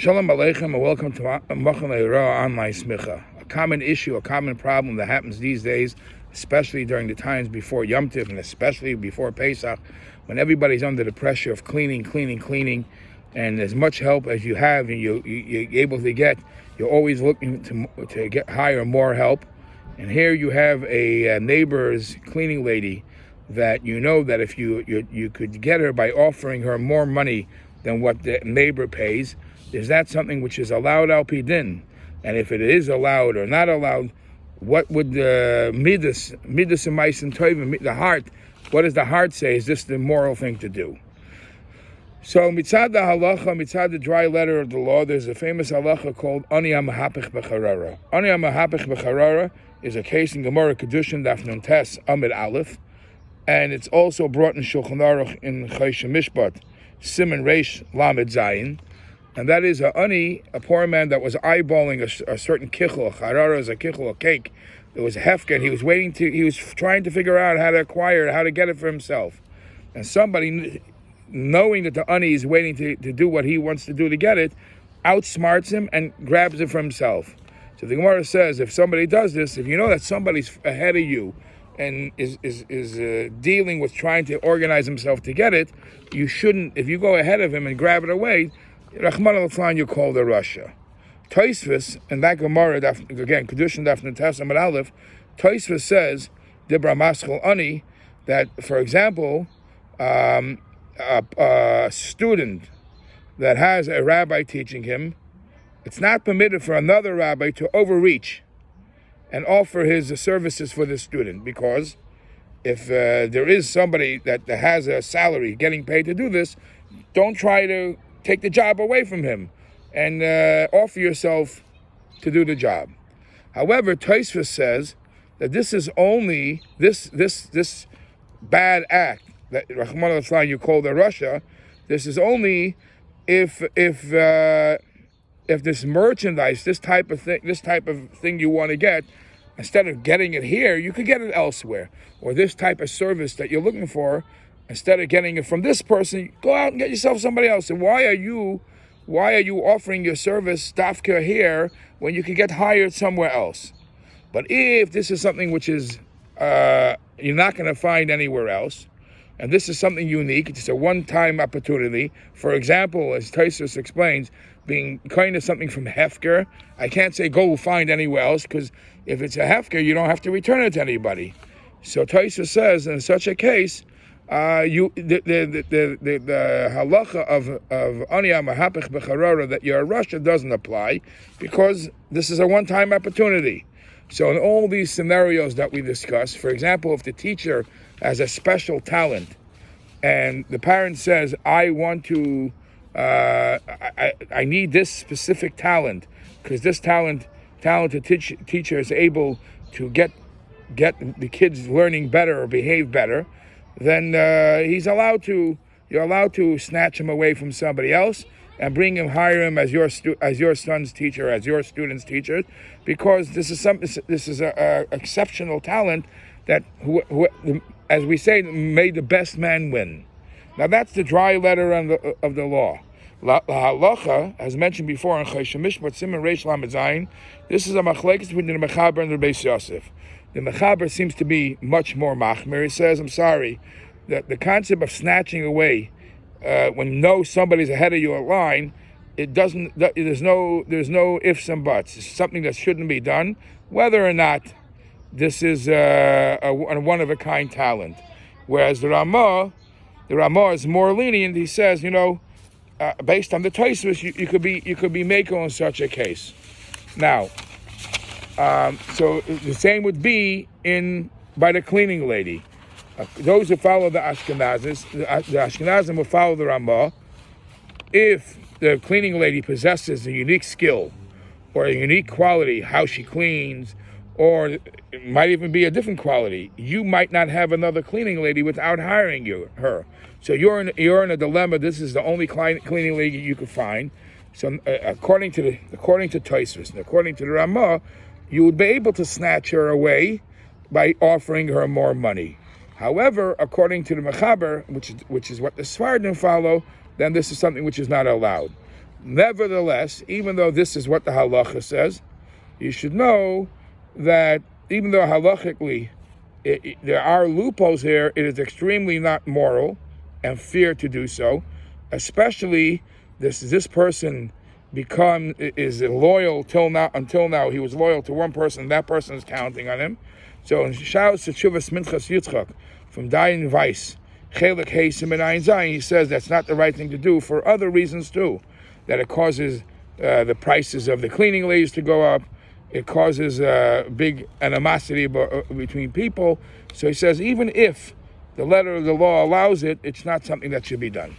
Shalom Aleichem and welcome to Machan Le'ira online Smicha. A common issue, a common problem that happens these days, especially during the times before Yom Tov and especially before Pesach, when everybody's under the pressure of cleaning, and as much help as you have and you're able to get, you're always looking to get hire more help. And here you have a neighbor's cleaning lady that you know that if you could get her by offering her more money than what the neighbor pays. Is that something which is allowed al pi din? And if it is allowed or not allowed, what would the midas and ma'asim tovim, the heart, what does the heart say? Is this the moral thing to do? So mitzad the halacha, mitzad the dry letter of the law, there's a famous halacha called ani hamahapich b'charara. Ani hamahapich b'charara is a case in Gemara Kedushin Daf Nun Tes Amid Aleph, and it's also brought in Shulchan Aruch in Choshen Mishpat Siman Reish Lamed Zayin. And that is a poor man that was eyeballing a certain kichel. Charara is a kichel, a cake. It was a hefker. He was trying to figure out how to acquire it, how to get it for himself. And somebody, knowing that the ani is waiting to do what he wants to do to get it, outsmarts him and grabs it for himself. So the Gemara says, if somebody does this, if you know that somebody's ahead of you and is dealing with trying to organize himself to get it, you shouldn't, if you go ahead of him and grab it away, Rahman al-Flan, you call the Russia. Tosfos, and that Gemara, again, Kedushin Daf Nun Tes Amud Aleph, Tosfos says, Dibra Maschel Ani, that, for example, a student that has a rabbi teaching him, it's not permitted for another rabbi to overreach and offer his services for the student, because if there is somebody that has a salary getting paid to do this, don't try to take the job away from him and offer yourself to do the job. However, Tosfos says that this is only this bad act that Rahman al-Flan you call the Russia. This is only if this merchandise, this type of thing you want to get, instead of getting it here, you could get it elsewhere. Or this type of service that you're looking for, instead of getting it from this person, go out and get yourself somebody else. And why are you offering your service dafka here when you can get hired somewhere else? But if this is something which is you're not going to find anywhere else, and this is something unique, it's a one-time opportunity. For example, as Tosfos explains, being kind of something from hefker, I can't say go find anywhere else, because if it's a hefker, you don't have to return it to anybody. So Tosfos says, in such a case, the halacha of ani hamahapich b'charara that you're a Russia doesn't apply, because this is a one-time opportunity. So in all these scenarios that we discuss, for example, if the teacher has a special talent and the parent says, I want to, I need this specific talent, because this talented teacher is able to get the kids learning better or behave better, then you're allowed to snatch him away from somebody else and hire him as your son's teacher, as your student's teacher, because this is a exceptional talent that, as we say, made the best man win. Now that's the dry letter of the law. La halacha, as mentioned before in Choshen Mishpat Siman Reish Lamed Zayin, this is a machlekes between the Mechaber and the Beis Yosef. The Mechaber seems to be much more machmir. He says, I'm sorry, that the concept of snatching away when you know somebody's ahead of you in line, there's no ifs and buts. It's something that shouldn't be done, whether or not this is a one-of-a-kind talent. Whereas the Ramah is more lenient. He says, based on the Tosfos, you could be mako in such a case. Now, so the same would be by the cleaning lady. Those who follow the Ashkenazim will follow the Ramah. If the cleaning lady possesses a unique skill or a unique quality, how she cleans, or it might even be a different quality, you might not have another cleaning lady without hiring her. So you're in a dilemma. This is the only cleaning lady you could find. So according to Tosfos and according to the Ramah, you would be able to snatch her away by offering her more money. However, according to the Mechaber, which is what the Sfardim follow, then this is something which is not allowed. Nevertheless, even though this is what the halacha says, you should know that even though halachically there are loopholes here, it is extremely not moral and fair to do so, especially this person is loyal until now. He was loyal to one person, that person is counting on him. So in Shaus Teshuvas Minchas Yitzchak from Dayan Weiss, Chelik Hey Siman Ayin Zayin, he says that's not the right thing to do for other reasons too. That it causes the prices of the cleaning ladies to go up. It causes big animosity between people. So he says even if the letter of the law allows it, it's not something that should be done.